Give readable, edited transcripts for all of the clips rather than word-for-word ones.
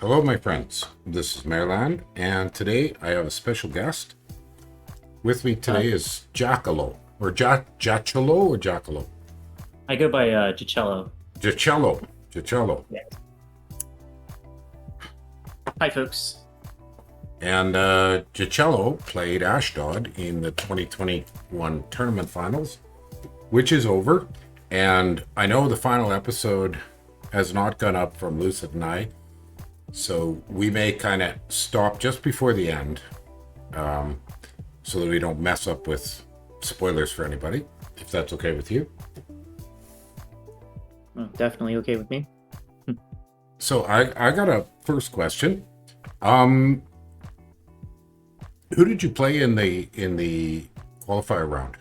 Hello, my friends. This is Maerlande, and today I have a special guest. With me Uh, today is Jachello, or Jachello, or Jachello? I go by Jachello. Jachello. Jachello. Yeah. Hi, folks. And Jachello played Ashdod in the 2021 tournament finals, which is over. And I know the final episode has not gone up from Lucid and I, so we may kind of stop just before the end, so that we don't mess up with spoilers for anybody, if that's okay with you. Definitely okay with me. So I got a first question. Um, who did you play in the qualifier round?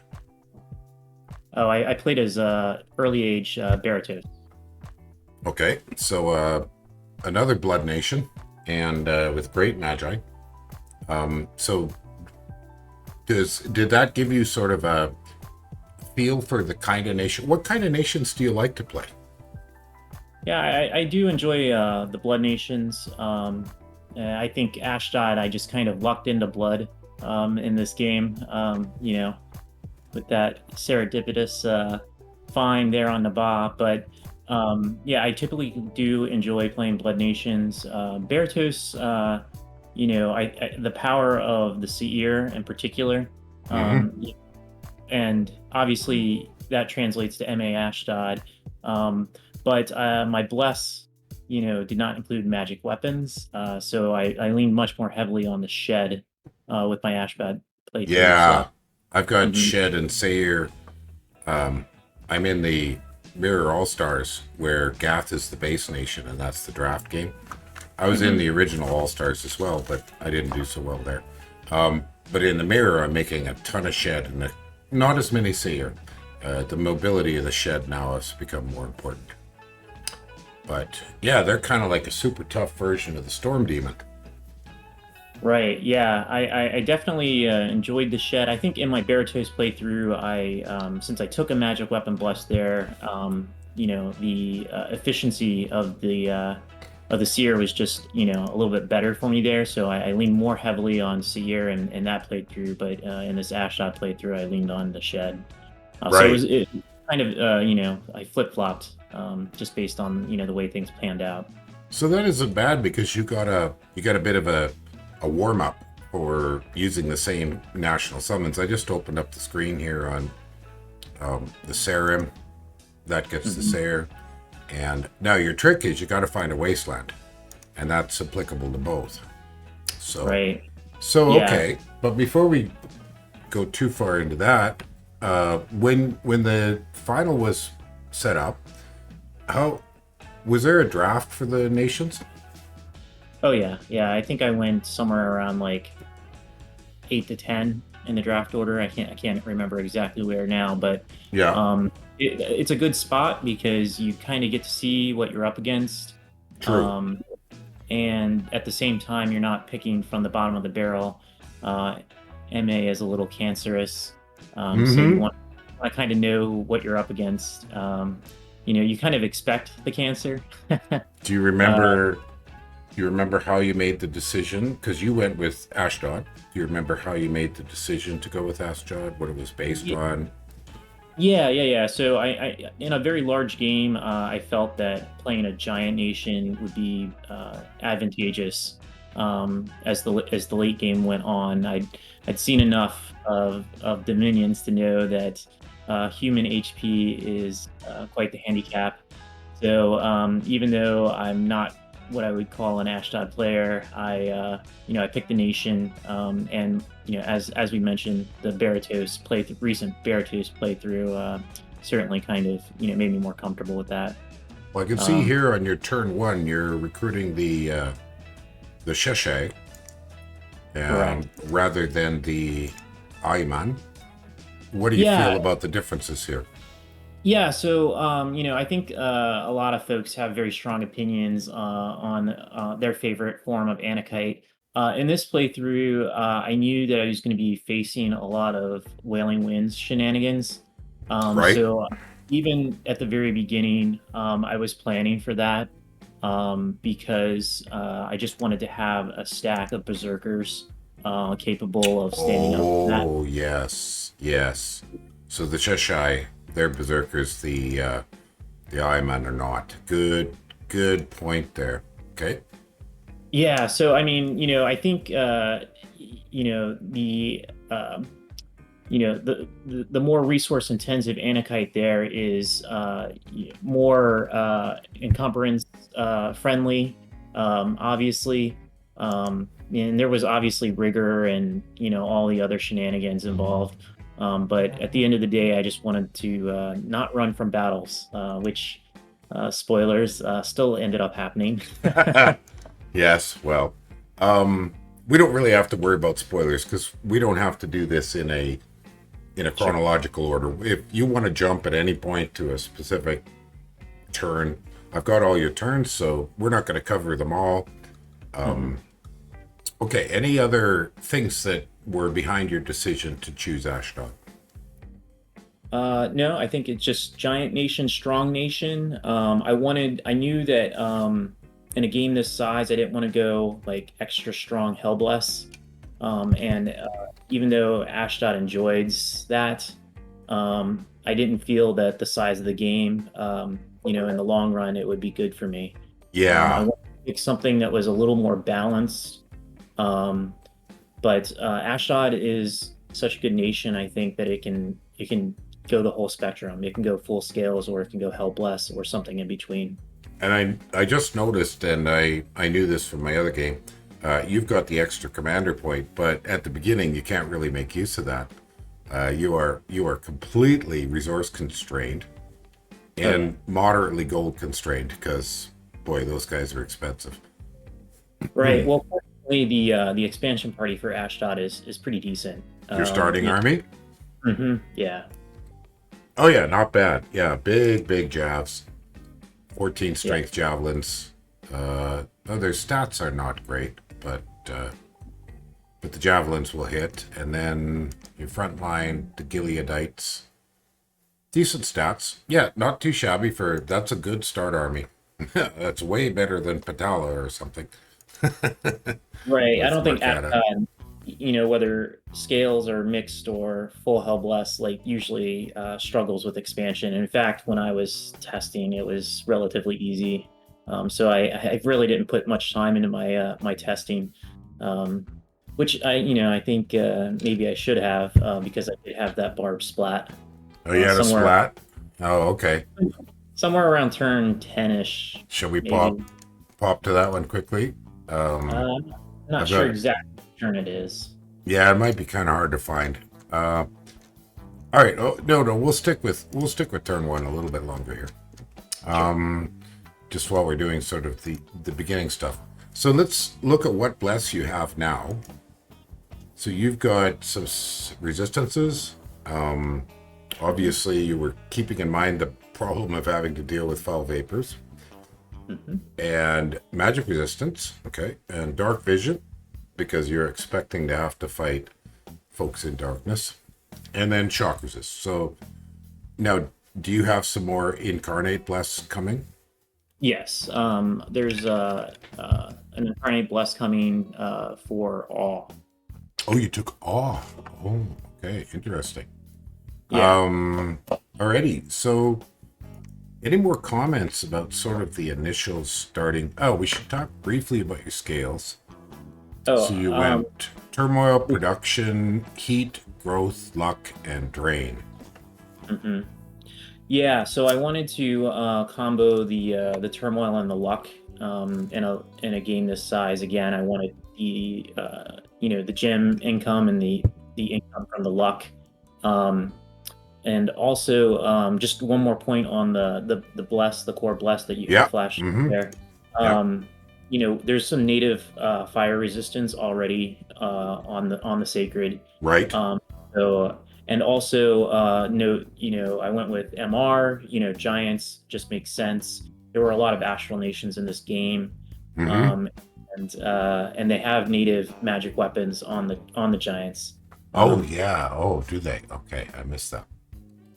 Oh, I played as early age Baratos. Okay, so another Blood Nation, and with great Magi. So did that give you sort of a feel for the kind of nation? What kind of nations do you like to play? Yeah, I do enjoy the Blood Nations. I think Ashdod, I just kind of lucked into Blood in this game. With that serendipitous find there on Naba. But yeah, I typically do enjoy playing Blood Nations. Baratos, the power of the Seer in particular. Mm-hmm. Um, and obviously that translates to MA Ashdod. But my Bless, did not include magic weapons. So I lean much more heavily on the Shed with my Ashdod playthrough. Yeah, So. I've got Mhm. Shed and Sayer. I'm in the Mirror All Stars where Gath is the base nation, and that's the draft game. I was in Mhm. the original All Stars as well, but I didn't do so well there. But in the Mirror, I'm making a ton of Shed and not as many Seer. The mobility of the Shed now has become more important. But yeah, they're kind of like a super tough version of the Storm Demon. Right. Yeah. I definitely enjoyed the Shed. I think in my Baratos playthrough, since I took a magic weapon bless there, the efficiency of the Seer was just a little bit better for me there. So I leaned more heavily on Seer in that playthrough, but in this Ashdod playthrough, I leaned on the Shed. So Right. it kind of I flip flopped just based on the way things panned out. So that isn't bad because you got a bit of a warm up for using the same national summons. I just opened up the screen here on the Sarim. That gets the Mhm. Sayer. And now your trick is you got to find a wasteland, and that's applicable to both. So, Right. so Yeah. okay. But before we go too far into that, when the final was set up, how was there a draft for the nations? Oh yeah, yeah. I think I went somewhere around like 8 to 10 in the draft order. I can't remember exactly where now, but Yeah, um, it's a good spot because you kind of get to see what you're up against, true. um, and at the same time, you're not picking from the bottom of the barrel. Uh, MA is a little cancerous, so you Mm-hmm. want to kind of know what you're up against. You kind of expect the cancer. Do you uh, remember? Do you remember how you made the decision? Because you went with Ashdod. Do you remember how you made the decision to go with Ashdod? What it was based on? Yeah, yeah, yeah. So I in a very large game, I felt that playing a giant nation would be advantageous as the late game went on. I'd seen enough of Dominions to know that human HP is quite the handicap. So even though I'm not what I would call an Ashdod player, I picked the nation, and as we mentioned, the recent Baratos playthrough, certainly kind of made me more comfortable with that. Well, I can see Um, here on your turn one, you're recruiting the Sheshe Correct. rather than the Ayman. What do you feel Yeah, about the differences here? yeah. So I think a lot of folks have very strong opinions on their favorite form of Anakite. In this playthrough, I knew that I was going to be facing a lot of Wailing Winds shenanigans. Right? So even at the very beginning, I was planning for that. because I just wanted to have a stack of berserkers capable of standing up to that. Oh, yes, yes. So the Cheshire, they're berserkers. The Iron are not. Good point there. Okay. Yeah, so I mean, I think you know the the more resource intensive Anakite there is more encumbrance friendly, obviously. And there was obviously rigor and all the other shenanigans involved. But at the end of the day, I just wanted to not run from battles, which spoilers still ended up happening. Yes. Well, we don't really have to worry about spoilers because we don't have to do this in a Sure. chronological order. If you want to jump at any point to a specific turn, I've got all your turns, so we're not going to cover them all. Mhm. Okay, any other things that were behind your decision to choose Ashdod? No, I think it's just giant nation, strong nation. I knew that in a game this size, I didn't want to go like extra strong Hellbless. And even though Ashdod enjoys that, I didn't feel that the size of the game, in the long run, it would be good for me. I Yeah, wanted to pick something that was a little more balanced. Um, but Ashdod is such a good nation. I think that it can go the whole spectrum. It can go full scales, or it can go Hellbless, or something in between. and I just noticed, and I knew this from my other game. You've got the extra commander point, but at the beginning you can't really make use of that. You are completely resource constrained Oh yeah, and moderately gold constrained because boy, those guys are expensive. right. Well, fortunately, the expansion party for Ashdod is pretty decent. Your starting army? Yeah, Oh yeah, not bad. Yeah, big javs. 14 yeah. strength javelins. Their stats are not great, but the javelins will hit. And then your front line, the Gileadites. Decent stats. Yeah, not too shabby for that's a good start army. That's way better than Patala or something. Right. I With don't think Marcata. whether scales are mixed or full Hellblessed, like usually struggles with expansion. In fact, when I was testing, it was relatively easy. So I really didn't put much time into my testing, um, which I think maybe I should have because I did have that barb splat Oh, you had a somewhere splat? Oh, okay. somewhere around turn 10ish, Shall we pop maybe. pop to that one quickly? I'm not I've sure got exactly what turn it is. yeah, it might be kind of hard to find. Uh, all right. Oh no, we'll stick with turn one a little bit longer here. Sure. Just while we're doing sort of the beginning stuff. So let's look at what bless you have now. So you've got some resistances. Mhm. Obviously, you were keeping in mind the problem of having to deal with foul vapors Mhm. and magic resistance. Okay, and dark vision because you're expecting to have to fight folks in darkness, and then shock resist. So now, do you have some more incarnate bless coming? Yes, there's an incarnate bless coming for all. Oh, you took off. Oh, okay, interesting. Yeah. Alrighty. So, any more comments about sort of the initial starting? Oh, we should talk briefly about your scales. Oh, So you went turmoil, production, heat, growth, luck, and drain. mhm. Yeah. So I wanted to combo the turmoil and the luck in a game this size. Again, I wanted the gem income and the income from the luck. Um, And also, just one more point on the bless, the core bless that you Yeah. flashed Mm-hmm. there. Yeah. There's some native fire resistance already on the sacred. Right. Um, so and also note, I went with MR. Giants just makes sense. There were a lot of astral nations in this game, Mm-hmm. um, and they have native magic weapons on the giants. Oh Um, yeah. Oh, do they? Okay, I missed that.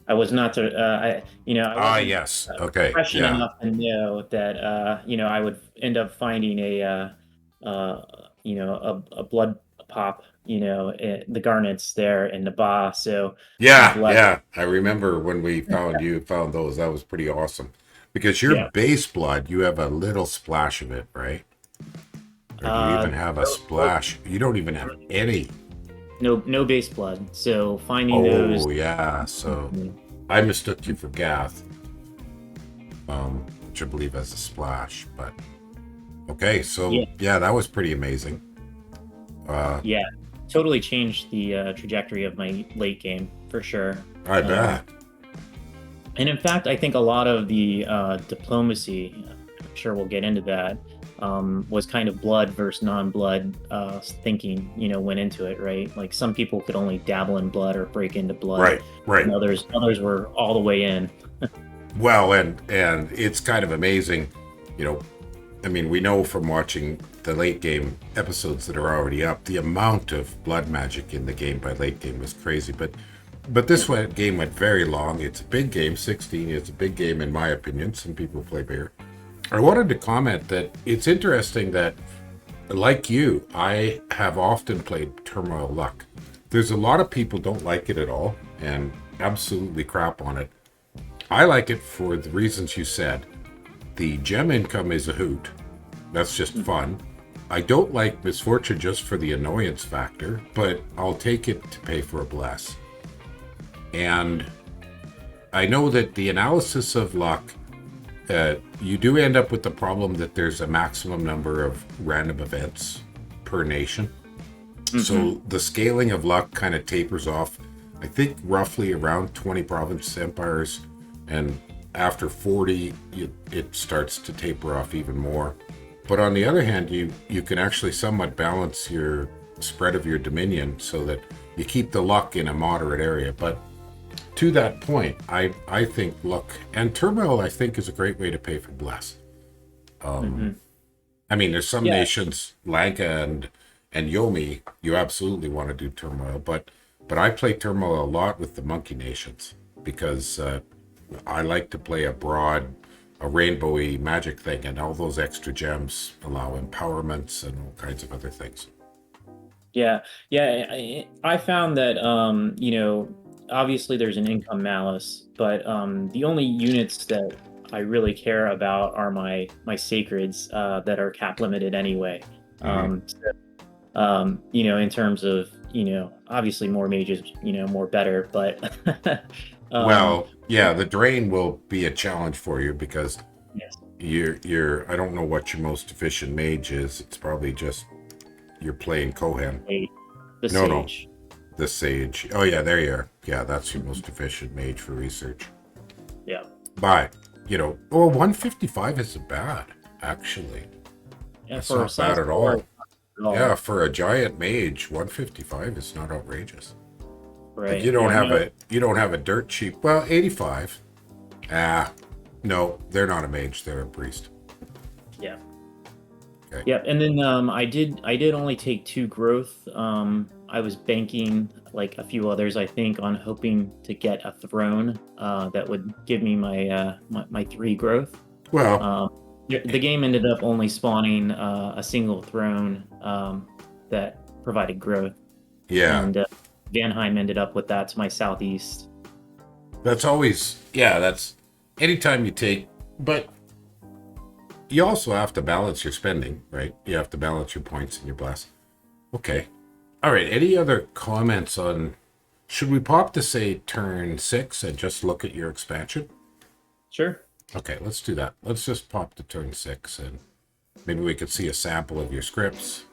I was not to, I Ah, wasn't yes. Okay. prescient Yeah. enough to know that, I would end up finding a blood pop, the garnets there in Naba. So I'm Yeah. blessed. Yeah. I remember when we found those. That was pretty awesome. Because your Yeah. base blood, you have a little splash of it, right? Or do you even have a No, no, splash? You don't even have any. no base blood. So finding those. Oh, yeah. So Mhm. I mistook you for Gath, which I believe has a splash. But okay. Yeah, So, yeah, that was pretty amazing. Uh, yeah, totally changed the trajectory of my late game for sure. I Um, bet. And in fact, I think a lot of the diplomacy, I'm sure we'll get into that, was kind of blood versus non-blood thinking, went into it, right? Like some people could only dabble in blood or break into blood, Right. Right. and others were all the way in. Well, and it's kind of amazing, you know. I mean, we know from watching the late game episodes that are already up, the amount of blood magic in the game by late game was crazy. But game went very long. It's a big game. 16 is a big game in my opinion. Some people play bigger. I wanted to comment that it's interesting that, like you, I have often played Turmoil Luck. There's a lot of people don't like it at all and absolutely crap on it. I like it for the reasons you said. The gem income is a hoot. That's just fun. I don't like Misfortune just for the annoyance factor, but I'll take it to pay for a bless. And I know that the analysis of luck, you do end up with the problem that there's a maximum number of random events per nation. Hmm. So the scaling of luck kind of tapers off, I think roughly around 20 province empires. And after 40, it starts to taper off even more. But on the other hand, you can actually somewhat balance your spread of your dominion so that you keep the luck in a moderate area. But to that point, I think luck and turmoil, I think, is a great way to pay for bless. Hmm. I mean, there's some Yeah, nations, Lanka and Yomi, you absolutely want to do turmoil, but I play turmoil a lot with the monkey nations because I like to play a rainbowy magic thing, and all those extra gems allow empowerments and all kinds of other things. yeah, yeah. I found that obviously there's an income malice, but the only units that I really care about are my sacreds that are cap limited anyway. Hmm. In terms of, obviously more mages, more better, but um, Well, yeah, the drain will be a challenge for you because yes, you're I don't know what your most efficient mage is. It's probably just you're playing Kohen. the No, no, sage. the Sage. Oh yeah, there you are. Yeah, that's your Mhm. most efficient mage for research. Yeah, But, 155 isn't bad, actually. yeah, That's for a not bad size at four all. at Yeah, all, for a giant mage, 155 is not outrageous. But right? Yeah, no, you don't have a dirt cheap. Well, 85. Ah, no, they're not a mage, they're a priest. yeah. Okay. Yep, and then I did only take two growth. I was banking like a few others, I think, on hoping to get a throne that would give me my three growth. Well, Um, the game ended up only spawning a single throne that provided growth, yeah. and Vanheim ended up with that to my southeast. That's always yeah, that's anytime you take but you also have to balance your spending, right? You have to balance your points and your bless. Okay. All right. Any other comments on? Should we pop to say turn 6 and just look at your expansion? Sure. Okay, let's do that. Let's just pop to turn 6 and maybe we could see a sample of your scripts.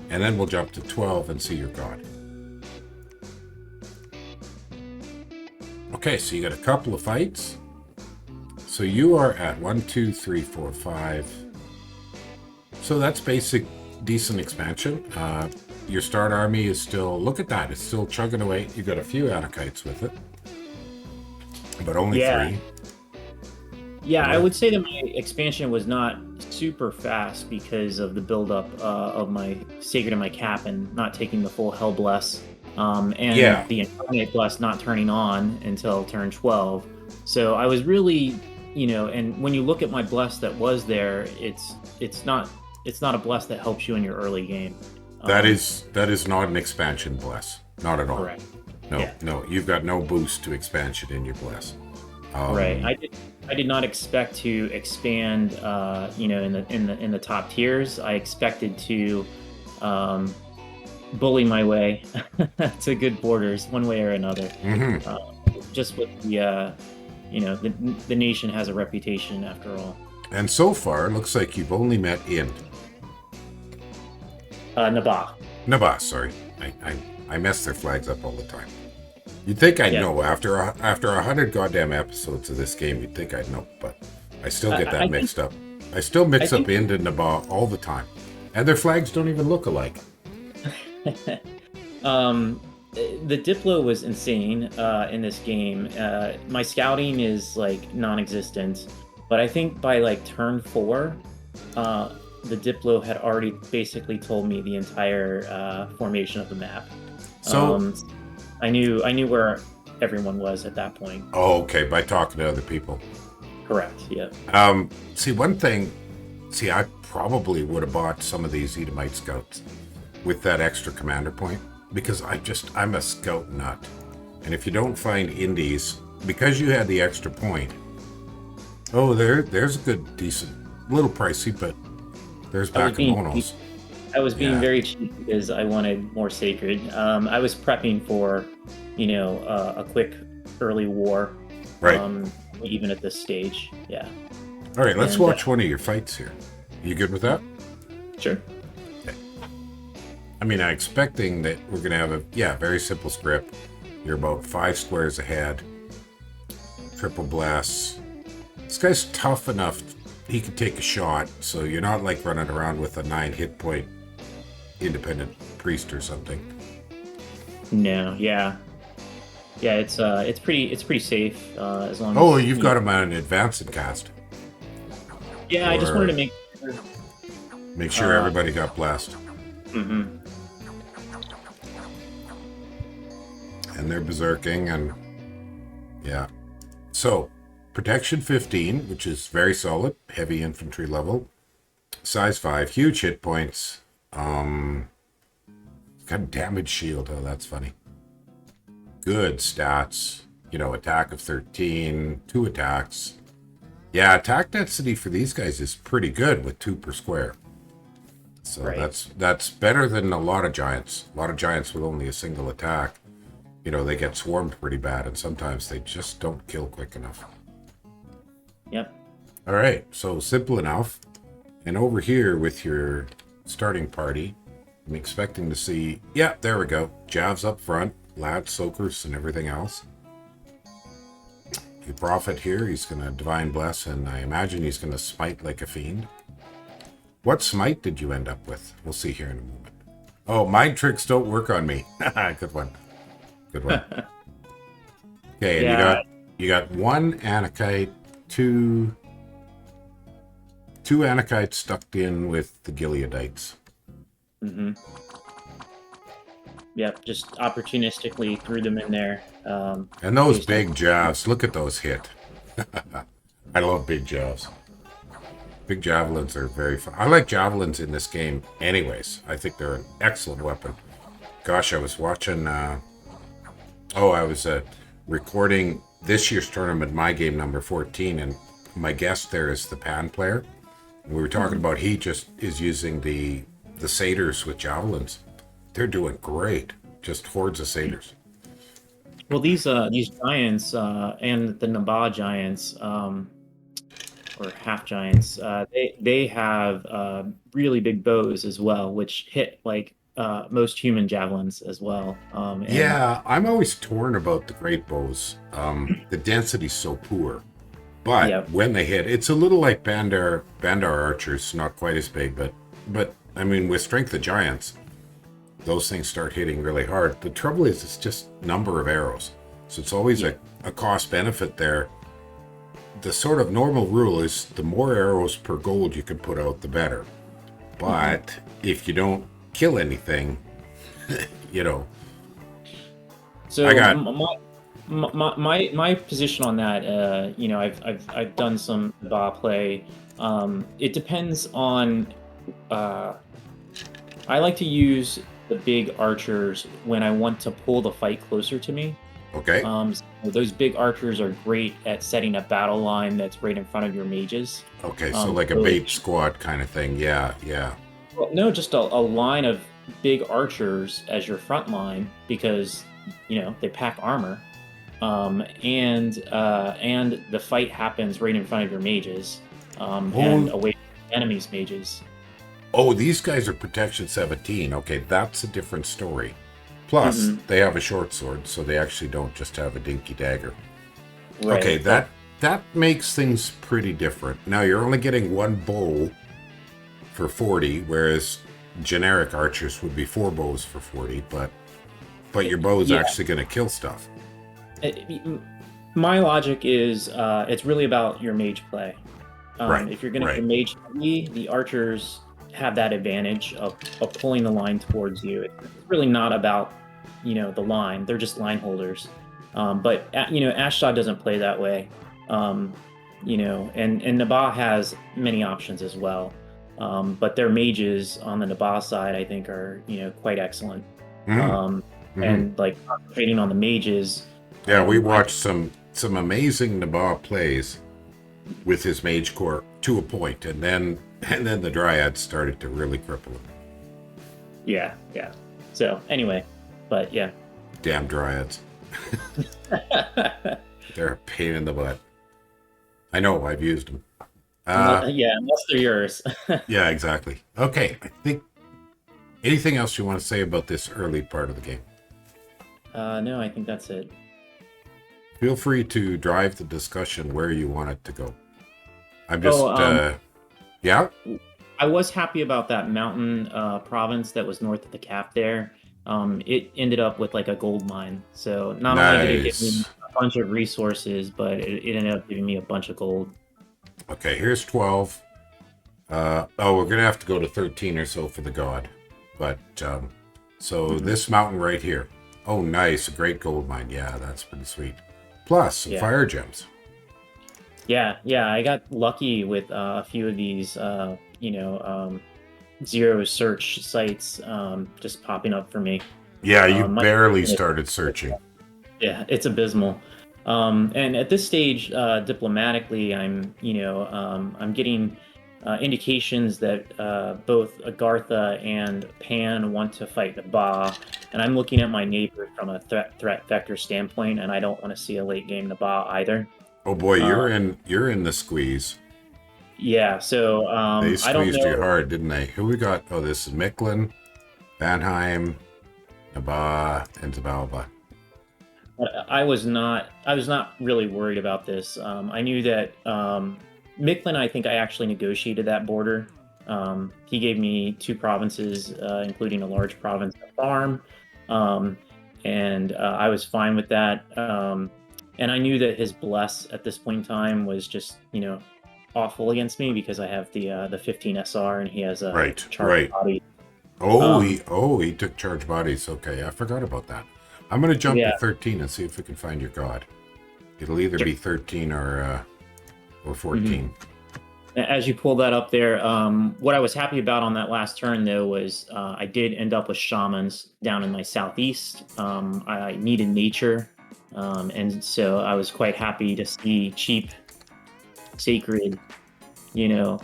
And then we'll jump to 12 and see your god. Okay, so you got a couple of fights. So you are at 1, 2, 3, 4, 5. So that's basic, decent expansion. Your start army is still, look at that, it's still chugging away. You got a few Anakites with it, but only Yeah, 3. yeah. But I would say that my expansion was not super fast because of the buildup of my sacred and my cap and not taking the full hell bless. and the incarnate bless not turning on until turn 12. So I was really, and when you look at my bless that was there, it's not a bless that helps you in your early game. That is not an expansion bless, not at all. Correct. No, Yeah. no, you've got no boost to expansion in your bless. Right. I did not expect to expand, in the top tiers. I expected to bully my way to good borders one way or another. Just with the nation has a reputation after all. And so far, it looks like you've only met in Naba. Naba. Sorry, I mess their flags up all the time. You'd think I'd know after 100 goddamn episodes of this game. You'd think I'd know, but I still get that mixed up. I still mix up Ind and Naba all the time, and their flags don't even look alike. The Diplo was insane in this game. My scouting is like non-existent, but I think by like turn 4, the Diplo had already basically told me the entire formation of the map. So I knew where everyone was at that point. Oh, okay. By talking to other people. Correct. Yeah. One thing. I probably would have bought some of these Edomite scouts with that extra commander point because I'm a scout nut, and if you don't find indies because you had the extra point, there's a good, decent, little pricey, but there's Bakemonos. I was being very cheap because I wanted more sacred. I was prepping for, a quick early war. Right. Even at this stage. Yeah. All right, let's watch one of your fights here. You good with that? Sure. Okay. I'm expecting that we're going to have a very simple script. You're about 5 squares ahead. Triple blasts. This guy's tough enough. He can take a shot, so you're not like running around with a 9 hit point independent priest or something. No, yeah, it's pretty safe as long as. You've got him on an advanced cast. Yeah, I just wanted to make sure everybody got blessed. Mm-hmm. And they're berserking, and so protection 15, which is very solid, heavy infantry level, size 5, huge hit points. Got a damage shield. Oh, that's funny. Good stats. Attack of 13, 2 attacks. Yeah, attack density for these guys is pretty good with 2 per square. So that's better than a lot of giants. A lot of giants with only a single attack. They get swarmed pretty bad, and sometimes they just don't kill quick enough. Yep. All right, so simple enough. And over here with your starting party, I'm expecting to see, there we go. Javs up front, lad soakers and everything else. Your prophet here, he's going to divine bless, and I imagine he's going to smite like a fiend. What smite did you end up with? We'll see here in a moment. Oh, mind tricks don't work on me. Good one. Okay, and you got 1 Anakite, 2 Anakites stuck in with the Gileadites. Mm-hmm. Yep, just opportunistically threw them in there. And those big jaws, look at those hit. I love big jaws. Big javelins are very fun. I like javelins in this game anyways. I think they're an excellent weapon. Gosh, I was watching... I was recording this year's tournament, my game number 14, and my guest there is the Pan player. We were talking about he just is using the satyrs with javelins. They're doing great. Just hordes of satyrs. Well, these giants and the Naba giants, or half giants, they have really big bows as well, which hit like most human javelins as well. I'm always torn about the great bows. The density's so poor. But when they hit, it's a little like Bandar archers, not quite as big, but with strength of giants, those things start hitting really hard. The trouble is it's just number of arrows. So it's always a cost benefit there. The sort of normal rule is the more arrows per gold you can put out, the better. But if you don't kill anything, I So got my position on that, I've done some Naba play. It depends on. Uh, I like to use the big archers when I want to pull the fight closer to me. okay. So those big archers are great at setting a battle line that's right in front of your mages. Okay, so like a So bait squad kind of thing. Yeah, yeah. well, no, just a line of big archers as your front line because they pack armor, and the fight happens right in front of your mages, and Oh, away from enemies' mages. oh, these guys are protection 17. Okay, that's a different story. Plus, Hmm. they have a short sword, so they actually don't just have a dinky dagger. Okay, Right. that makes things pretty different. Now you're only getting one bow for 40, whereas generic archers would be 4 bows for 40, but your bow's Yeah. actually going to kill stuff. My logic is it's really about your mage play. Right, If you're going to right. go mage heavy, the archers have that advantage of pulling the line towards you. It's really not about the line; they're just line holders. But Ashdod doesn't play that way. Um, and Naba has many options as well. But their mages on the Naba side, I think, are quite excellent. Mm-hmm, Um, mm-hmm. and like concentrating on the mages, Yeah, we I watched some amazing Naba plays with his mage corps to a point, and then the dryads started to really cripple him. yeah. So anyway, but yeah. Damn dryads. They're a pain in the butt. I know, I've used them. Yeah, unless they're yours. Yeah, exactly. Okay, I think anything else you want to say about this early part of the game? No, I think that's it. Feel free to drive the discussion where you want it to go. I'm Oh, just, yeah, I was happy about that mountain province that was north of the cap there. It ended up with like a gold mine. So not only did it give me nice. a bunch of resources, but it ended up giving me a bunch of gold. Okay, here's 12. Oh, we're gonna have to go to 13 or so for the god. But so Mhm. this mountain right here. Oh, nice, a great gold mine. Yeah, that's pretty sweet. Plus some Yeah. fire gems. Yeah. I got lucky with a few of these, zero search sites just popping up for me. Yeah, you My barely started searching. Yeah, it's abysmal. And at this stage, diplomatically, I'm getting indications that both Agartha and Pan want to fight the Ba, and I'm looking at my neighbor from a threat vector standpoint, and I don't want to see a late game Ba either. Oh boy, Uh, you're in the squeeze. yeah, so They I don't squeezed you know. hard, didn't they? Who we got? Oh, this is Micklin, Vanheim, Naba, and Zabalba. I was not really worried about this. I knew that Micklin, I think I actually negotiated that border. He gave me 2 provinces, including a large province of farm, um, and I was fine with that. And I knew that his bless at this point in time was just awful against me because I have the 15 SR and he has a Right, charge right. body. Oh, Um, he took charge bodies. Okay, I forgot about that. I'm gonna jump to yeah. 13 and see if we can find your god. It'll either Sure. be 13 or Mhm. 14. As you pull that up there, what I was happy about on that last turn, though, was I did end up with shamans down in my southeast. I needed nature, and so I was quite happy to see cheap, sacred, you know.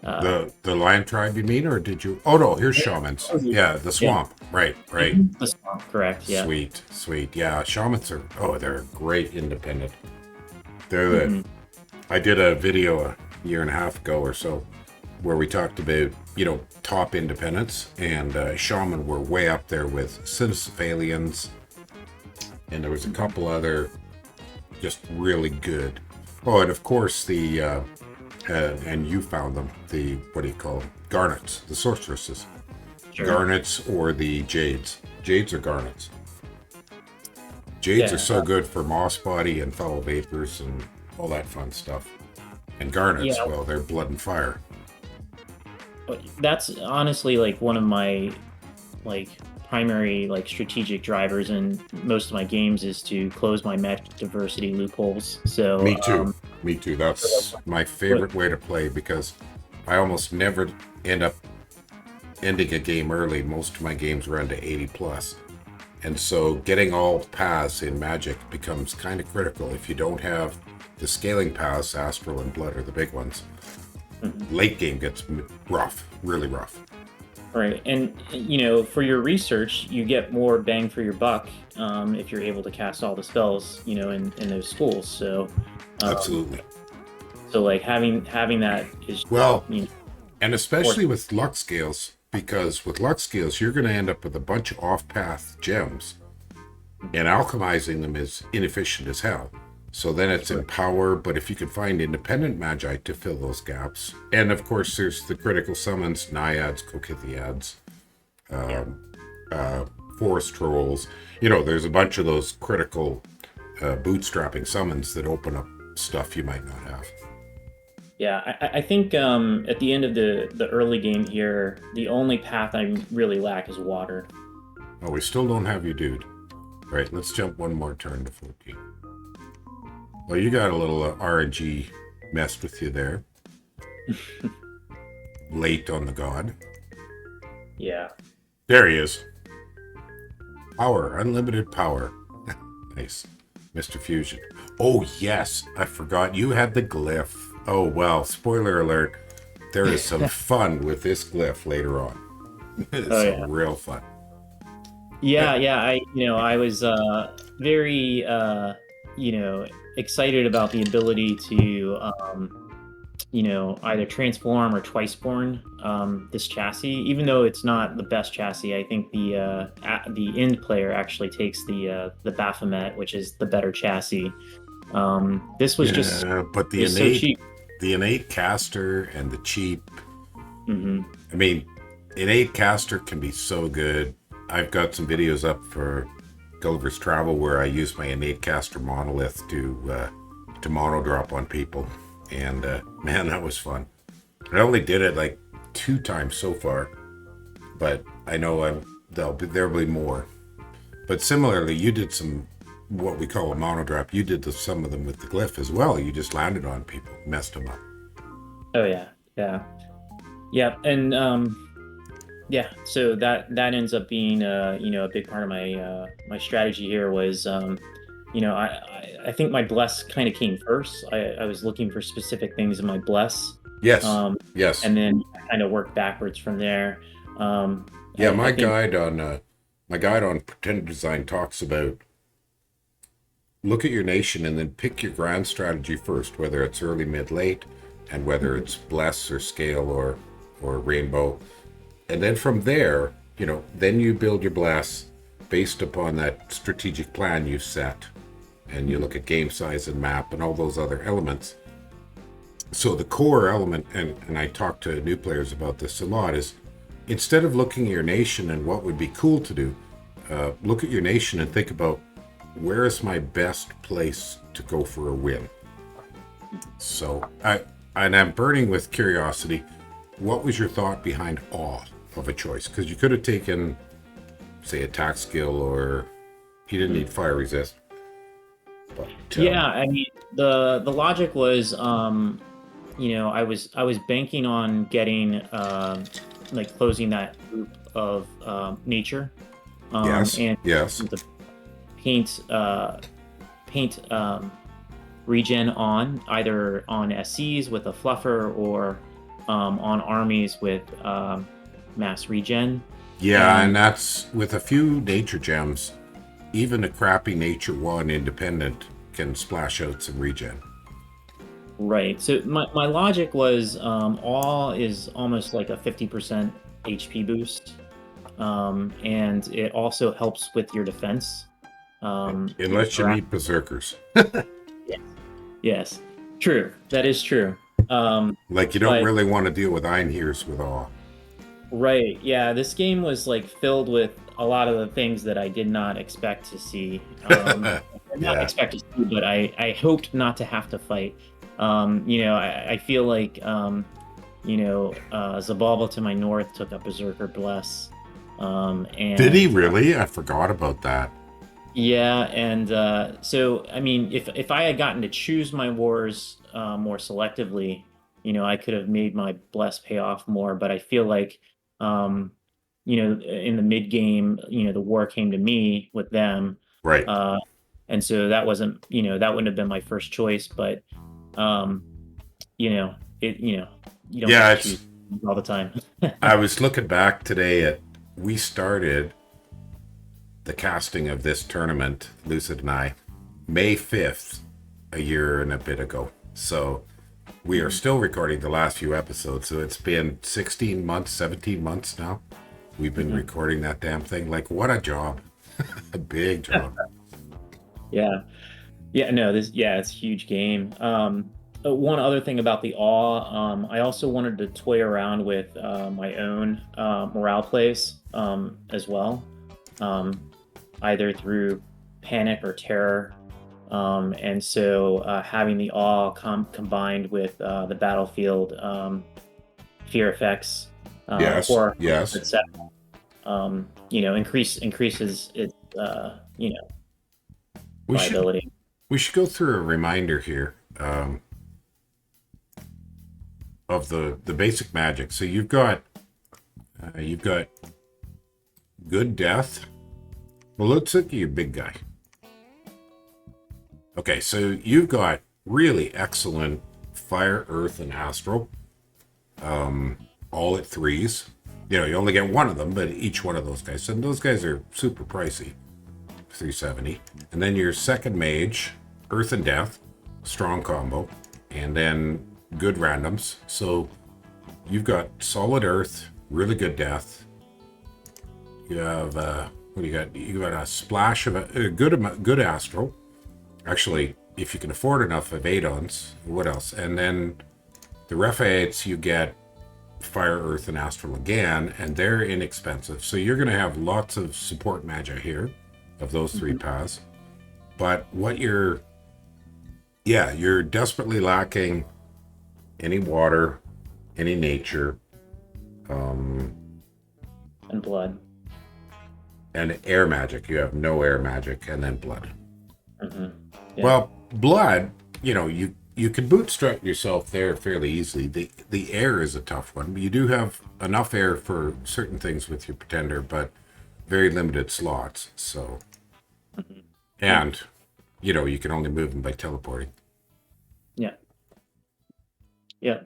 Uh, The lion tribe, you mean, or did you? Oh no, here's shamans. Yeah, the yeah, swamp. Right, right. the swamp, correct. Yeah. Sweet, sweet. Yeah, shamans are. Oh, they're great independent. They're the. Mhm. I did a video a year and a half ago or so where we talked about top independents, and shaman were way up there with Sinisphalians, and there was a couple other just really good. Oh, and of course and you found them, the what do you call them? Garnets, the sorceresses. Sure. Garnets or the jades. Jades or garnets. Jades are Yeah. so good for moss body and foul vapors and all that fun stuff. And garnets, Yeah. well, they're blood and fire. That's honestly like one of my like primary like strategic drivers in most of my games is to close my match diversity loopholes. So Me too. Me too. That's my favorite way to play because I almost never end up ending a game early. Most of my games run to 80 plus. And so getting all paths in Magic becomes kind of critical. If you don't have the scaling paths, Astral and Blood are the big ones. Late game gets rough, really rough. Right, and for your research, you get more bang for your buck if you're able to cast all the spells, in those schools. So, Absolutely. So like having that is well, and especially with luck scales, because with luck scales, you're going to end up with a bunch of off-path gems, and alchemizing them is inefficient as hell. So then it's in power, but if you can find independent magi to fill those gaps, and of course there's the critical summons, naiads, Kokithiads, forest trolls. There's a bunch of those critical bootstrapping summons that open up stuff you might not have. Yeah, I think at the end of the early game here, the only path I really lack is water. Oh, we still don't have you, dude. All right, let's jump one more turn to 14. Well, you got a little RNG messed with you there. Late on the god. Yeah. There he is. Power, unlimited power. Nice. Mr. Fusion. Oh, yes. I forgot. You had the glyph. Oh, well, spoiler alert. There is some fun with this glyph later on. It's real fun. Yeah. I was very, excited about the ability to, either transform or twice-born this chassis. Even though it's not the best chassis, I think the end player actually takes the Baphomet, which is the better chassis. This was but the innate, so cheap. The innate caster and the cheap. Mm-hmm. I mean, innate caster can be so good. I've got some videos up for Gulliver's Travel where I use my innate caster monolith to mono drop on people, and man, that was fun. I only did it like 2 times so far, but I know there'll be more. But similarly, you did some what we call a mono drop. You did some of them with the glyph as well. You just landed on people, messed them up. Oh yeah, and so that ends up being a big part of my strategy here was I think my bless kind of came first. I was looking for specific things in my bless. Yes. Yes. And then kind of work backwards from there. My guide on Pretender Design talks about look at your nation and then pick your grand strategy first, whether it's early, mid, late, and whether it's bless or scale or rainbow. And then from there, then you build your bless based upon that strategic plan you've set. And you look at game size and map and all those other elements. So the core element, and I talk to new players about this a lot, is instead of looking at your nation and what would be cool to do, look at your nation and think about where is my best place to go for a win. So I'm burning with curiosity. What was your thought behind awe of a choice? Because you could have taken, say, attack skill, or you didn't need fire resist. But, I mean, the logic was, I was banking on getting closing that group of nature. Yes. And yes. The paint regen on either on SCs with a fluffer or on armies with mass regen. Yeah, and that's with a few nature gems. Even a crappy nature 1 independent can splash out some regen. Right. So my logic was awe is almost like a 50% HP boost, and it also helps with your defense. Unless you need berserkers. Yes. True. That is true. You don't really want to deal with Einhirs with awe. Right. Yeah. This game was filled with a lot of the things that I did not expect to see. Not expect to see, but I hoped not to have to fight. I feel like Zabalba to my north took a Berserker Bless. Did he And really? I forgot about that. yeah, and so I mean, if I had gotten to choose my wars more selectively, I could have made my bless pay off more. But I feel like, um, in the mid game, the war came to me with them, Right. uh, and so that wouldn't have been my first choice. But um, you don't get Yeah, to it's. choose all the time. I was looking back today at. We started the casting of this tournament, Lucid and I, May 5th, a year and a bit ago. So we are still recording the last few episodes. So it's been 16 months, 17 months now. We've been Mhm. recording that damn thing. Like, what a job. A big job. Yeah. Yeah, no, it's a huge game. One other thing about the awe, I also wanted to toy around with my own morale plays as well, um, either through panic or terror. And so having the awe combined with the battlefield fear effects, Yes, horror, yes. etc., increases its We should viability. we should go through a reminder here of the basic magic. So you've got good death. Well, let's look at you, big guy. Okay, so you've got really excellent fire, earth, and astral, all at threes. You only get one of them, but each one of those guys. And those guys are super pricey, 370. And then your second mage, earth and death, strong combo, and then good randoms. So you've got solid earth, really good death. You have what do you got? You got a splash of a good astral. Actually, if you can afford enough of Adons, what else? And then the Rephates, you get Fire, Earth, and Astral again, and they're inexpensive. So you're going to have lots of support magia here of those three Mhm. paths. But you're desperately lacking any water, any nature, um, And blood. and air magic. You have no air magic, and then blood. Hmm. Yeah. Well, blood, you can bootstrap yourself there fairly easily. The air is a tough one. You do have enough air for certain things with your pretender, but very limited slots. So, Hmm. Yeah. and you can only move them by teleporting. Yeah. Yeah.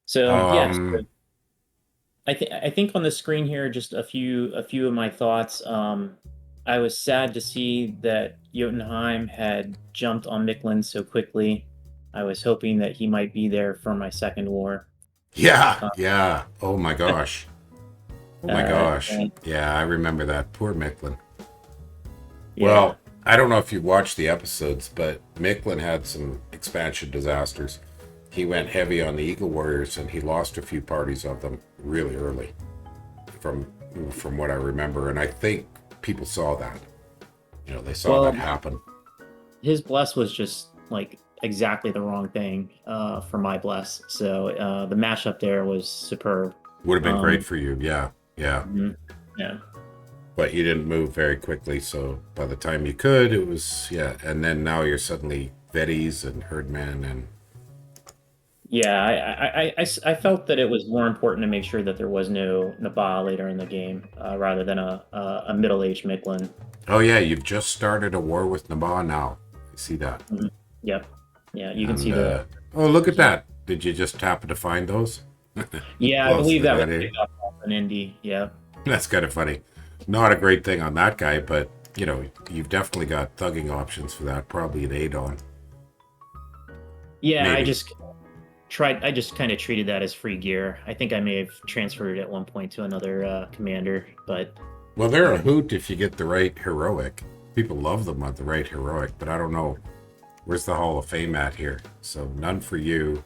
So yeah. So Um, I think on the screen here, just a few of my thoughts. I was sad to see that Jotunheim had jumped on Micklin so quickly. I was hoping that he might be there for my second war. yeah, Uh, yeah. Oh my gosh. Oh my gosh. and Yeah, I remember that. Poor Micklin. yeah. Well, I don't know if you watched the episodes, but Micklin had some expansion disasters. He went heavy on the Eagle Warriors, and he lost a few parties of them really early, from from what I remember. And I think people saw that. They saw that Well, happen. his bless was just like exactly the wrong thing for my bless. So the mashup there was superb. Would have been great Um, for you. Yeah, yeah. mhm. Yeah. But you didn't move very quickly, so by the time you could, it was yeah. And then now you're suddenly Vettys and Herdman, and Yeah, I felt that it was more important to make sure that there was no Naba later in the game, rather than a middle-aged Micklin. oh yeah, you've just started a war with Naba now. I see that. Mhm. Yep. Yeah, you can see And the oh, look at result. that! Did you just happen to find those? Yeah, I Close believe to that was that, eh? picked up off an indie. Yeah. That's kind of funny. Not a great thing on that guy, but you've definitely got thugging options for that. Probably an Adon, Yeah, maybe. I just kind of treated that as free gear. I think I may have transferred it at one point to another commander, but Well, they're a um, hoot if you get the right heroic. People love them with the right heroic, but I don't know where's the Hall of Fame at here. So none for you.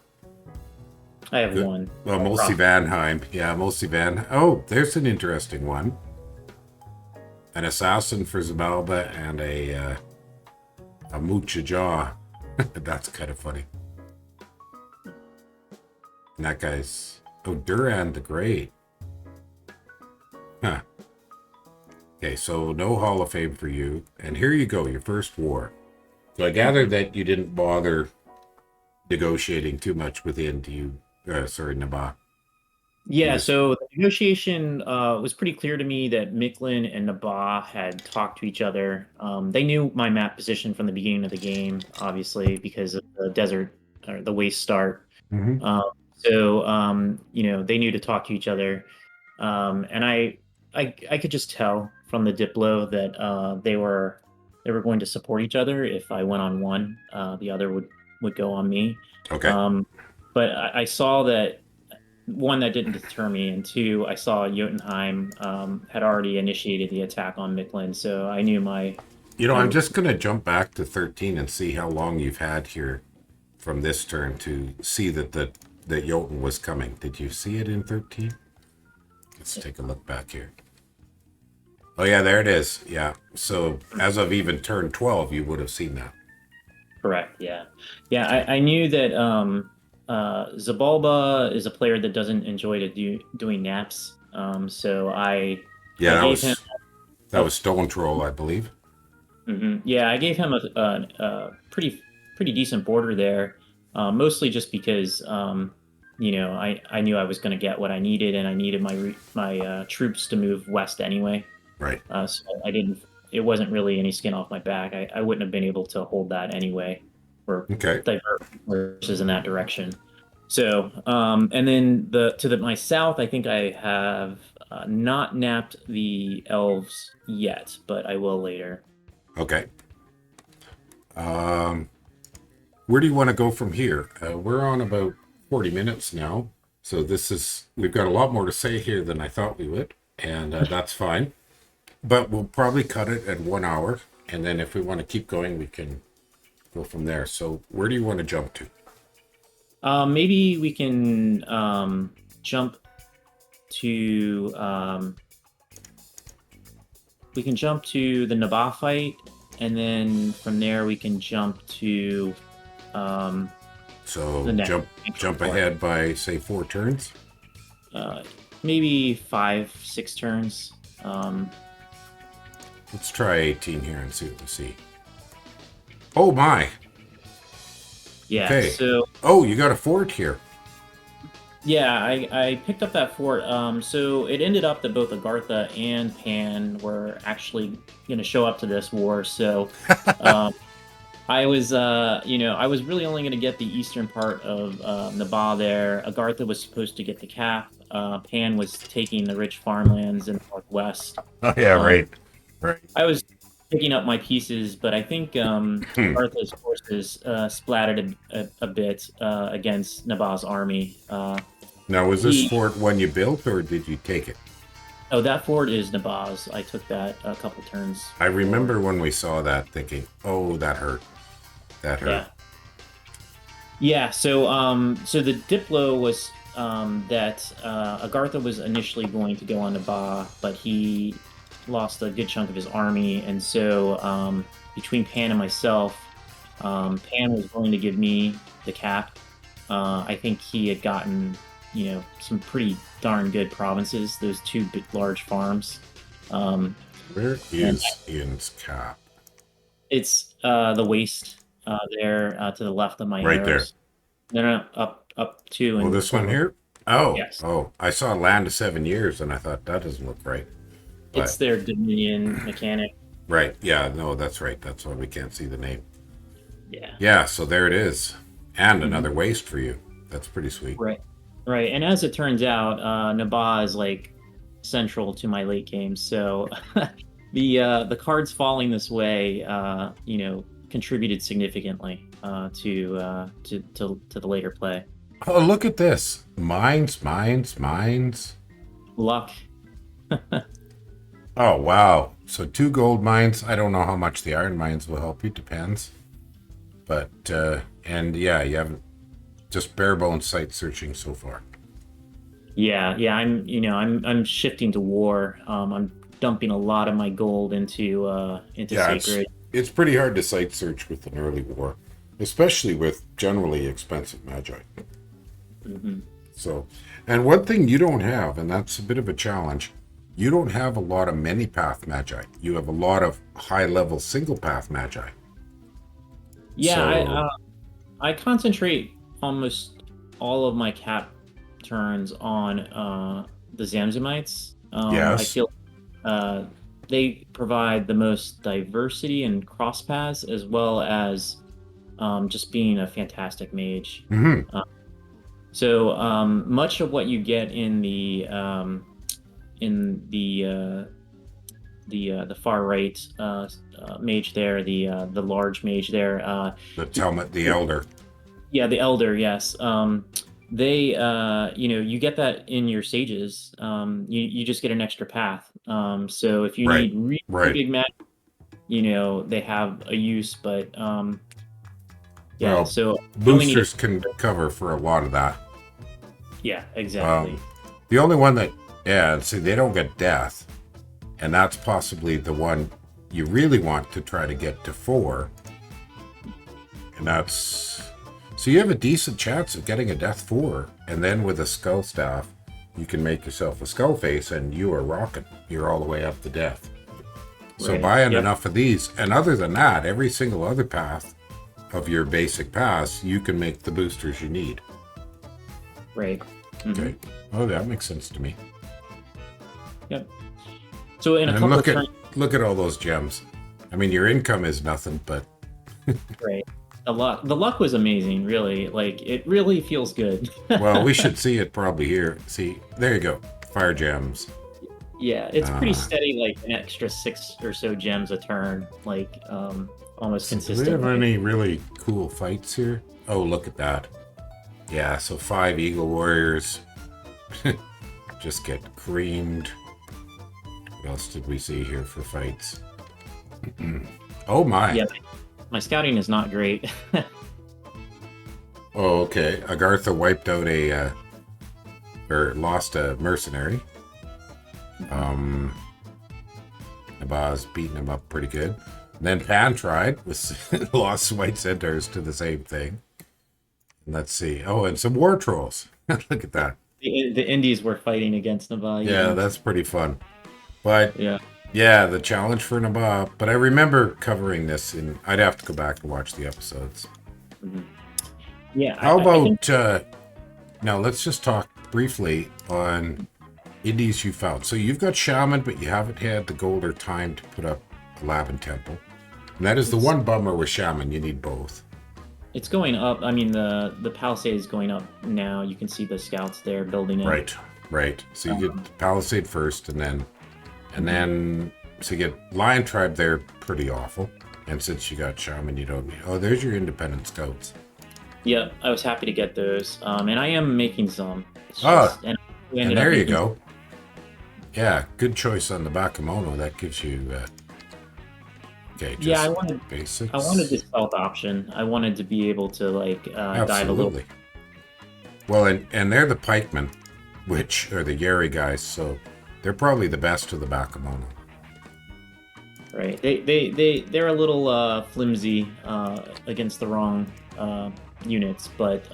I have Good. one. Well, mostly Prof. Vanheim. Yeah, mostly Van. Oh, there's an interesting one. An assassin for Zabalba and a Mucha Jaw. That's kind of funny. And that guy's Duran the Great. Huh. Okay, so no Hall of Fame for you. And here you go, your first war. So I gather that you didn't bother negotiating too much with Naba. You Yeah, just, so the negotiation was pretty clear to me that Micklin and Naba had talked to each other. They knew my map position from the beginning of the game, obviously, because of the desert or the waste start. Mhm. Um, so they knew to talk to each other. And I could just tell from the Diplo that they were going to support each other. If I went on one, the other would go on me. Okay. Um, but I saw that one, that didn't deter me, and two, I saw Jotunheim had already initiated the attack on Micklin, so I knew my I'm just going to jump back to 13 and see how long you've had here from this turn to see that Jotun was coming. Did you see it in 13? Let's take a look back here. Oh, yeah, there it is. Yeah. So as of even turn 12, you would have seen that. correct. Yeah, yeah. Okay. I knew that Zabalba is a player that doesn't enjoy doing naps. So Yeah, I gave him that a was Stone Troll, I believe. yeah, I gave him a pretty decent border there, mostly just because I knew I was going to get what I needed, and I needed my troops to move west anyway. Right. So I didn't. It wasn't really any skin off my back. I wouldn't have been able to hold that anyway, or Okay. divert forces in that direction. So, and then my south, I think I have not napped the elves yet, but I will later. Okay. Where do you want to go from here? We're on about 40 minutes now. So we've got a lot more to say here than I thought we would. And that's fine. But we'll probably cut it at 1 hour. And then if we want to keep going, we can go from there. So where do you want to jump to? Maybe jump to um, we can jump to the Naba fight, and then from there we can jump to um, So the next jump war. ahead by say 4 turns. Uh, Maybe 5, 6 turns. Let's try 18 here and see what we see. Oh my. Yeah. Okay. So Oh, you got a fort here. yeah, I picked up that fort. So it ended up that both Agartha and Pan were actually going to show up to this war. So um, I was really only going to get the eastern part of Naba there. Agartha was supposed to get the cap. Pan was taking the rich farmlands in the northwest. Oh yeah, Um, right. Right. I was picking up my pieces, but I think Hmm. Agartha's forces splattered a bit against Naba's army. Now, was this He fort one you built or did you take it? Oh, that fort is Naba's. I took that a couple turns I before. remember when we saw that thinking, oh, that hurt. That hurt. Yeah. Yeah, so the Diplo was that Agartha was initially going to go on to Ba, but he lost a good chunk of his army, and so between Pan and myself, Pan was willing to give me the cap. I think he had gotten, some pretty darn good provinces, those two big, large farms. Um, Where and is Ian's cap? it's the waste there to the left of my Right there. arrows. No, up two Oh, and this one over. here? Oh, Yes, oh. I saw Land of 7 Years and I thought that doesn't look right. it's But, their Dominion mechanic. right. Yeah, no, that's right. That's why we can't see the name. Yeah. Yeah, so there it is. And Mhm. another waste for you. That's pretty sweet. Right. Right. And as it turns out, Naba is like central to my late game. So the cards falling this way, contributed significantly to the later play. Oh, look at this. Mines, mines, mines. Luck. Oh, wow. So 2 gold mines. I don't know how much the iron mines will help you. Depends. But, and yeah, you haven't just bare bones site searching so far. Yeah, yeah. I'm shifting to war. I'm dumping a lot of my gold into Yeah, it's sacred. it's pretty hard to site search with an early war, especially with generally expensive magi. Hmm. So, and one thing you don't have, and that's a bit of a challenge, you don't have a lot of many path magi. You have a lot of high level single path magi. Yeah, So I concentrate almost all of my cap turns on the Zamzumites. I yes. feel uh, they provide the most diversity and cross paths, as well as just being a fantastic mage. Hmm. Uh, so much of what you get in the far right mage there, the large mage there. The Talmud, the Elder. Yeah, the elder, yes. They you get that in your sages. You just get an extra path. So if you Right. need really Right. big magic, they have a use, but yeah, Well, so you only need a boosters can cover for a lot of that. yeah, Um, exactly. the only one that, yeah, see, they don't get death, and that's possibly the one you really want to try to get to 4, and that's so you have a decent chance of getting a death 4, and then with a skull staff, you can make yourself a skull face, and you are rocking. You're all the way up to death. So Right. buying Yep. enough of these, and other than that, every single other path of your basic pass, you can make the boosters you need. Right. Okay. Oh, that makes sense to me. Yep. So in a And couple of turns, look at all those gems. I mean, your income is nothing, but right. The luck was amazing, really. Like it really feels good. well, we should see it probably here. See, there you go, fire gems. Yeah, it's pretty Uh, steady, like an extra 6 or so gems a turn, like almost so do we have consistently. any really cool fights here? Oh, look at that. Yeah, so 5 Eagle Warriors just get creamed. What else did we see here for fights? Oh my. Yeah, my scouting is not great. Oh, okay. Agartha wiped out or lost a mercenary. Naba's beating him up pretty good. And then Pan tried with lost white centaurs to the same thing. Let's see. Oh, and some war trolls. Look at that. The Indies were fighting against Naba. Yeah, that's pretty fun. But Yeah. yeah, the challenge for Naba. But I remember covering this, and I'd have to go back and watch the episodes. Mhm. Yeah, How I think about now? Let's just talk briefly on indies you found. So you've got Shaman, but you haven't had the gold or time to put up a lab and temple. And that is the it's one bummer with Shaman. You need both. it's going up. I mean, the palisade is going up now. You can see the scouts there building it. Right, right. So you get Palisade first, and then so you get Lion Tribe there, pretty awful. And since you got Shaman, you don't need. Oh, there's your independent scouts. Yeah, I was happy to get those, and I am making some. It's Ah, just, and we and ended up there you making. go. Yeah, good choice on the Bakemono. That gives you okay, Yeah, just basics. I wanted this stealth option. I wanted to be able to like dive a little. Absolutely. Well, and they're the pikemen, which are the Yeri guys, so they're probably the best of the Bakemono. Right. They're a little flimsy against the wrong units, but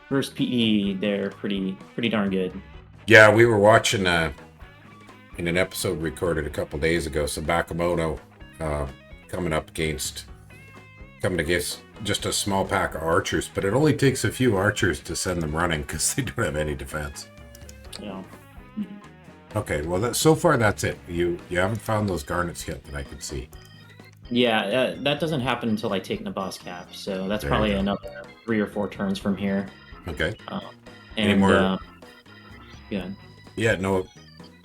versus PE they're pretty darn good. Yeah, we were watching in an episode recorded a couple days ago, some Bakemono uh, coming against just a small pack of archers, but it only takes a few archers to send them running because they don't have any defense. Yeah. Okay, well, so far that's it. You haven't found those garnets yet that I could see. Yeah, that doesn't happen until I take Nabas cap, so that's There you probably go. another 3 or 4 turns from here. Okay. Um, Any and more? yeah, Yeah, no,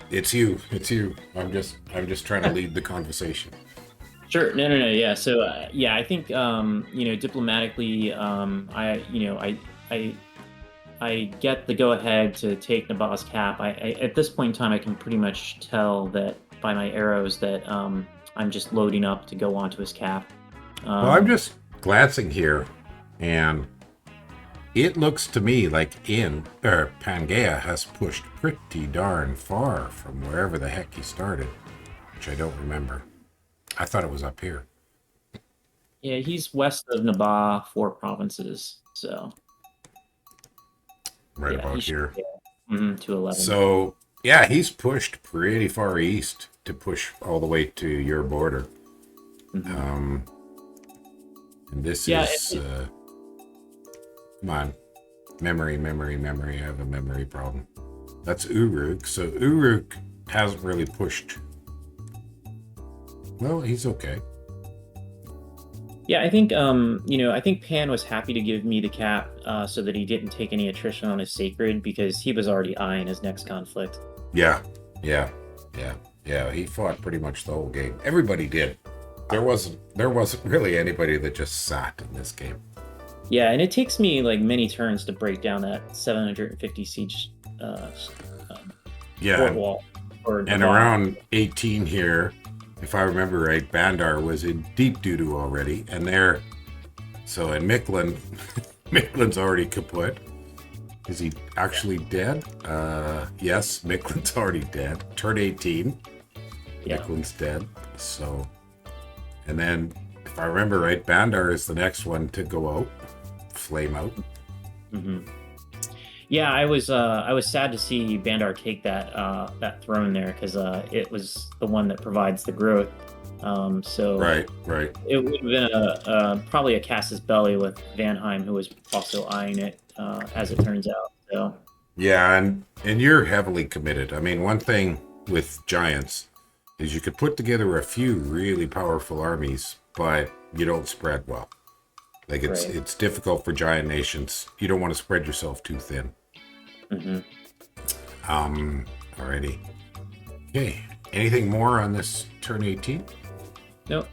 it's you. It's you. I'm just trying to lead the conversation. sure. No. Yeah. So yeah, I think diplomatically, I get the go ahead to take Nabas cap. I at this point in time, I can pretty much tell that by my arrows that I'm just loading up to go onto his cap. Well, I'm Um, just glancing here, and it looks to me like Pangaea has pushed pretty darn far from wherever the heck he started, which I don't remember. I thought it was up here. yeah, he's west of Naba, 4 provinces. So Right yeah, he about should here. be 211. So Yeah, he's pushed pretty far east to push all the way to your border. Mhm. Um, and this Yeah, is, come on, memory. I have a memory problem. That's Uruk. So Uruk hasn't really pushed. Well, he's okay. yeah, I think I think Pan was happy to give me the cap so that he didn't take any attrition on his sacred because he was already eyeing his next conflict. Yeah, yeah, yeah, yeah. He fought pretty much the whole game. Everybody did. There wasn't really anybody that just sat in this game. Yeah, and it takes me like many turns to break down that 750 siege um, Yeah, fort wall or and Naba. around 18 here, if I remember right, Bandar was in deep doo doo already, and there. So in Micklin, Micklin's already kaput. Is he actually dead? Yes, Micklin's already dead. Turn 18. Yeah. Micklin's dead. So, and then if I remember right, Bandar is the next one to go out, flame out. hmm Yeah, I was sad to see Bandar take that throne there because it was the one that provides the growth. So Right, right. it would have been probably a Casus Belli with Vanheim, who was also eyeing it, as it turns out. So Yeah, and you're heavily committed. I mean, one thing with giants is you could put together a few really powerful armies, but you don't spread well. Like it's right. it's difficult for giant nations. You don't want to spread yourself too thin. hmm Um, alrighty. Okay. Anything more on this turn 18? Nope.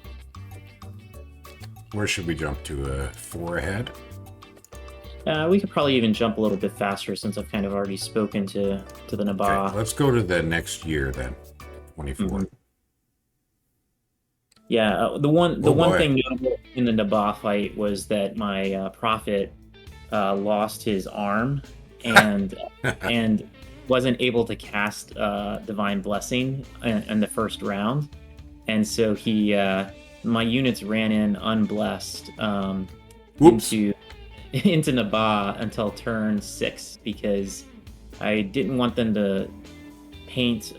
Where should we jump to? Four ahead? We could probably even jump a little bit faster since I've kind of already spoken to the Okay, Naba. let's go to the next year then. 24. Mhm. Yeah, the one Boy. thing notable in the Naba fight was that my prophet lost his arm and and wasn't able to cast divine blessing in the first round, and so he my units ran in unblessed Whoops. into into Naba until turn 6 because I didn't want them to paint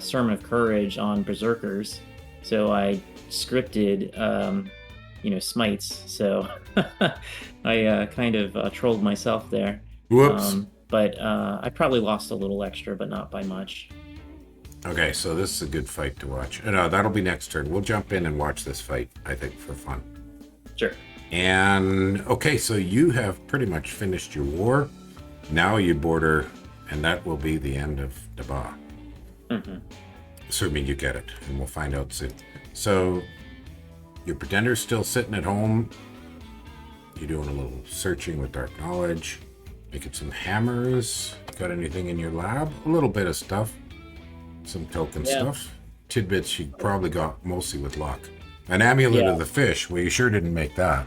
Sermon of Courage on Berserkers, so I scripted, smites. So I kind of trolled myself there. Whoops. But I probably lost a little extra, but not by much. Okay, so this is a good fight to watch. No, that'll be next turn. We'll jump in and watch this fight, I think, for fun. Sure. And okay, so you have pretty much finished your war. Now you border, and that will be the end of Naba. hmm Assuming you get it, and we'll find out soon. So your pretender's still sitting at home. You're doing a little searching with dark knowledge, making some hammers. Got anything in your lab? A little bit of stuff, some token Yeah. stuff, tidbits you probably got mostly with luck. An amulet Yeah, of the fish. Well, you sure didn't make that.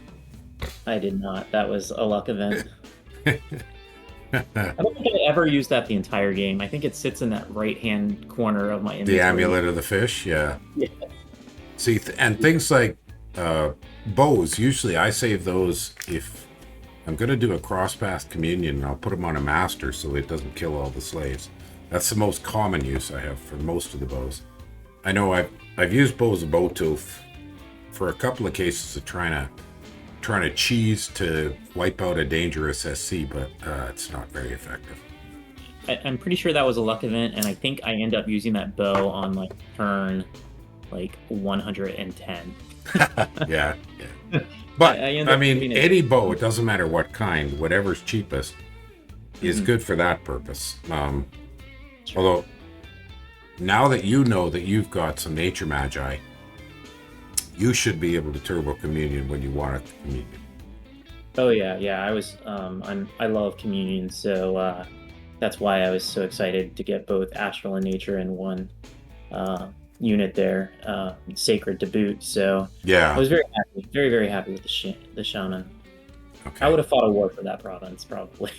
I did not. That was a luck event. I don't think I ever used that the entire game. I think it sits in that right-hand corner of my The inventory. amulet of the fish, yeah. Yeah. See, and things like bows. Usually, I save those if I'm going to do a cross-path communion. And I'll put them on a master so it doesn't kill all the slaves. That's the most common use I have for most of the bows. I know I've used bows of Bowtooth for a couple of cases of trying to cheese to wipe out a dangerous SC, but it's not very effective. I'm pretty sure that was a luck event, and I think I end up using that bow on like turn like 110. Yeah, yeah. But I end I up mean, doing it. any bow, it doesn't matter what kind, whatever's cheapest, is Mhm. good for that purpose. Although now that you know that you've got some nature magi, you should be able to turbo communion when you want a communion. Oh yeah. I love communion, so that's why I was so excited to get both astral and nature in one unit there, sacred to boot. So I Yeah. was very happy, very very happy with the shaman. I Okay. would have fought a war for that province probably.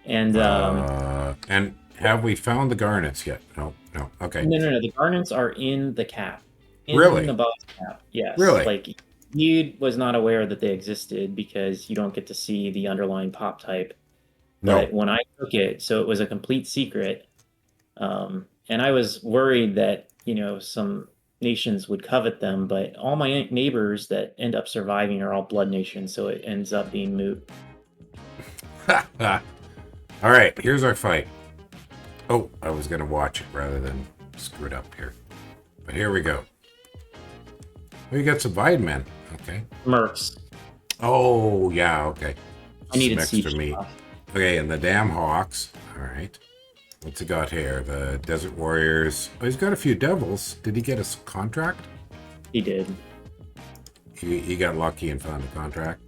And And have we found the garnets yet? No. No. Okay. no. The garnets are in the cap, in Really? the boss cap. Yes, Really? like you was not aware that they existed because you don't get to see the underlying pop type. No. But when I took it, so it was a complete secret. And I was worried that, some nations would covet them, but all my neighbors that end up surviving are all blood nations, so it ends up being moot. All right, here's our fight. Oh, I was going to watch it rather than screw it up here. But here we go. We got some Weidman. Okay. Mercs. Oh, yeah, okay. I needed some extra siege meat. stuff. Okay, and the damn Hawks. All right. What's he got here? The Desert Warriors. Oh, he's got a few devils. Did he get a contract? He did. He got lucky and found a contract.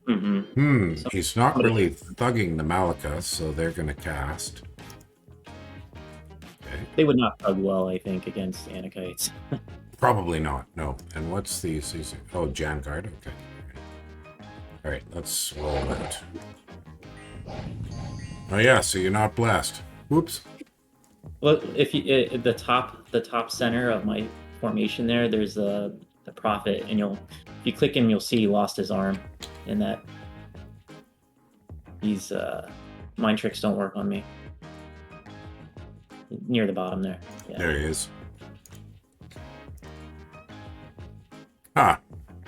Mm-hmm. He's not really thugging the Malakas, so they're going to cast. Okay. They would not thug well, I think, against Anakites. Probably not, no. And what's the season? Oh, Jangard. Okay. All right, let's roll it. Oh yeah, so you're not blessed. Whoops. Well, if you the top center of my formation there's the prophet, and if you click him, you'll see he lost his arm. In that, these mind tricks don't work on me. Near the bottom there. Yeah. There he is. Ah.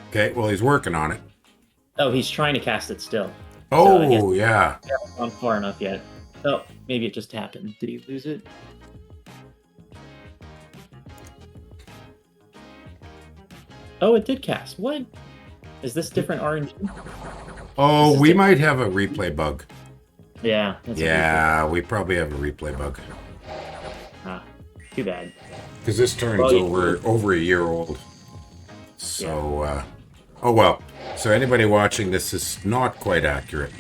Okay, well he's working on it. Oh, he's trying to cast it still. Oh, so yeah. I haven't gone far enough yet. Oh, maybe it just happened. Did he lose it? Oh, it did cast. What? Is this different RNG? Oh, we might have a replay bug. Yeah. Yeah, we probably have a replay bug. Ah, too bad. Because this turn's over a year old. So, oh well. So anybody watching this is not quite accurate.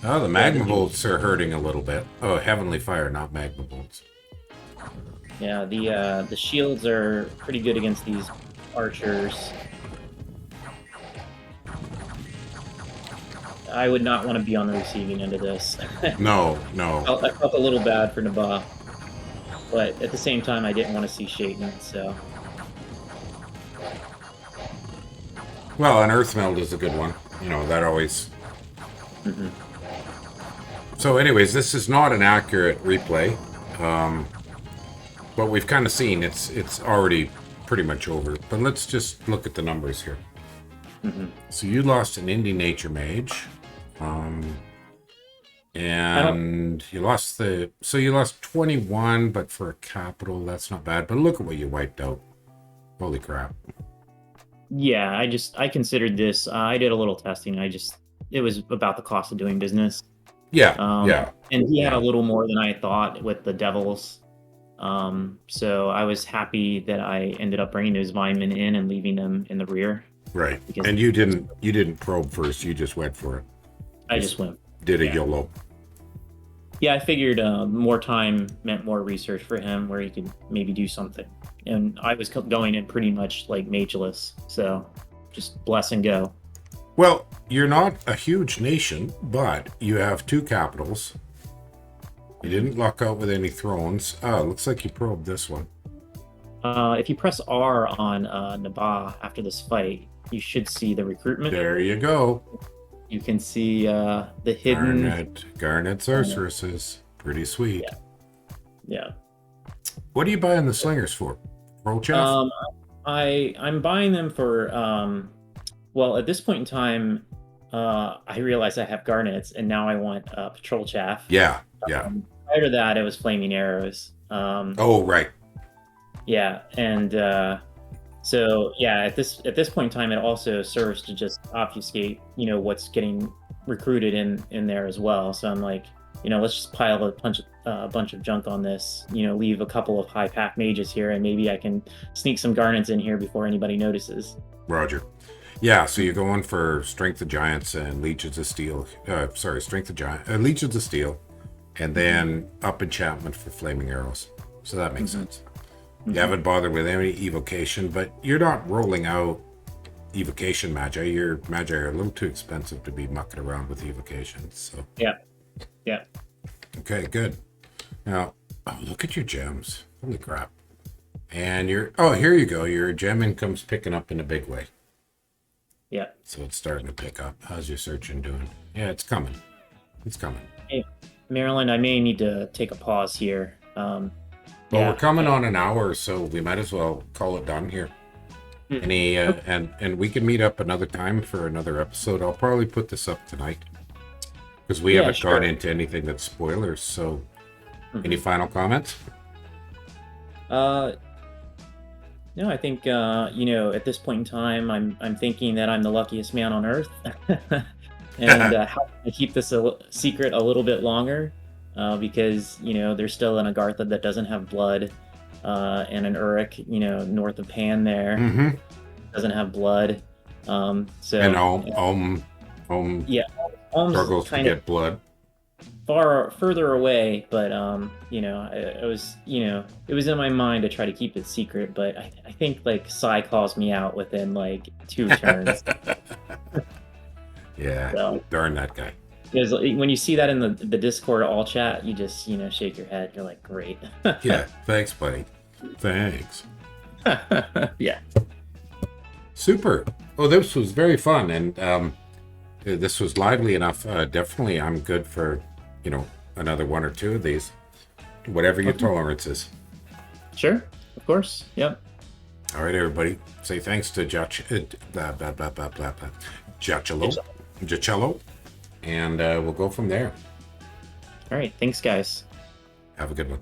Oh, the magma bolts are hurting a little bit. Oh, heavenly fire, not magma bolts. Yeah, the shields are pretty good against these archers. I would not want to be on the receiving end of this. No. I felt a little bad for Naba, but at the same time, I didn't want to see Shaitan, so. Well, an earth meld is a good one. That always. So, anyways, this is not an accurate replay, but we've kind of seen it's already pretty much over. But let's just look at the numbers here. So you lost an Indie Nature Mage, and you lost you lost 21, but for a capital, that's not bad. But look at what you wiped out. Holy crap. Yeah, I considered this. I did a little testing. It was about the cost of doing business. Yeah. And he had a little more than I thought with the Devils. So I was happy that I ended up bringing those Vinemen in and leaving them in the rear. Right. And you didn't probe first. You just went for it. I just went. Did a YOLO. Yeah, I figured more time meant more research for him, where he could maybe do something. And I was going in pretty much like mageless, so just bless and go. Well, you're not a huge nation, but you have 2 capitals. You didn't luck out with any thrones. Oh, looks like you probed this one. If you press R on Naba after this fight, you should see the recruitment. There you go. You can see the hidden Garnet sorceresses. Pretty sweet. Yeah. What are you buying the slingers for? Roll chaff? I'm buying them for well, at this point in time, I realize I have garnets, and now I want patrol chaff. Yeah. Prior to that, it was flaming arrows. Oh, right. Yeah, and so yeah, at this point in time, it also serves to just obfuscate, what's getting recruited in there as well. So I'm like, let's just pile a bunch of junk on this. Leave a couple of high pack mages here, and maybe I can sneak some garnets in here before anybody notices. Roger. Yeah, so you're going for Strength of Giants and Legions of Steel. Legions of Steel, and then up enchantment for Flaming Arrows. So that makes sense. You haven't bothered with any evocation, but you're not rolling out evocation magi. Your magi are a little too expensive to be mucking around with evocations. So Yeah. Okay, good. Now, look at your gems. Holy crap. And here you go. Your gem income's picking up in a big way. Yeah. So it's starting to pick up. How's your searching doing? Yeah, it's coming. It's coming. Hey, Maryland, I may need to take a pause here. Well, we're Yeah. coming on an hour, so we might as well call it done here. Any Okay. and we can meet up another time for another episode. I'll probably put this up tonight because we Yeah, haven't gone sure. into anything that's spoilers. So, any Mhm. final comments? Uh, no, I think at this point in time, I'm thinking that I'm the luckiest man on earth, and how can I keep this secret a little bit longer? Because there's still an Agartha that doesn't have blood, and an Uruk, north of Pan there Mm-hmm. doesn't have blood. And So Om yeah, Alm's struggles to kind of get blood. further away, but I was it was in my mind to try to keep it secret, but I think like Sai calls me out within like 2 turns. Yeah, So darn that guy. because when you see that in the Discord all chat, you just shake your head. You're like, great. Yeah, thanks, buddy. Thanks. Yeah. Super. Oh, this was very fun, and this was lively enough. Definitely, I'm good for another one or two of these, whatever your Okay. tolerance is. Sure. Of course. Yep. All right, everybody. Say thanks to blah, blah, blah, blah, blah, blah. Jachello, and we'll go from there. All right. Thanks, guys. Have a good one.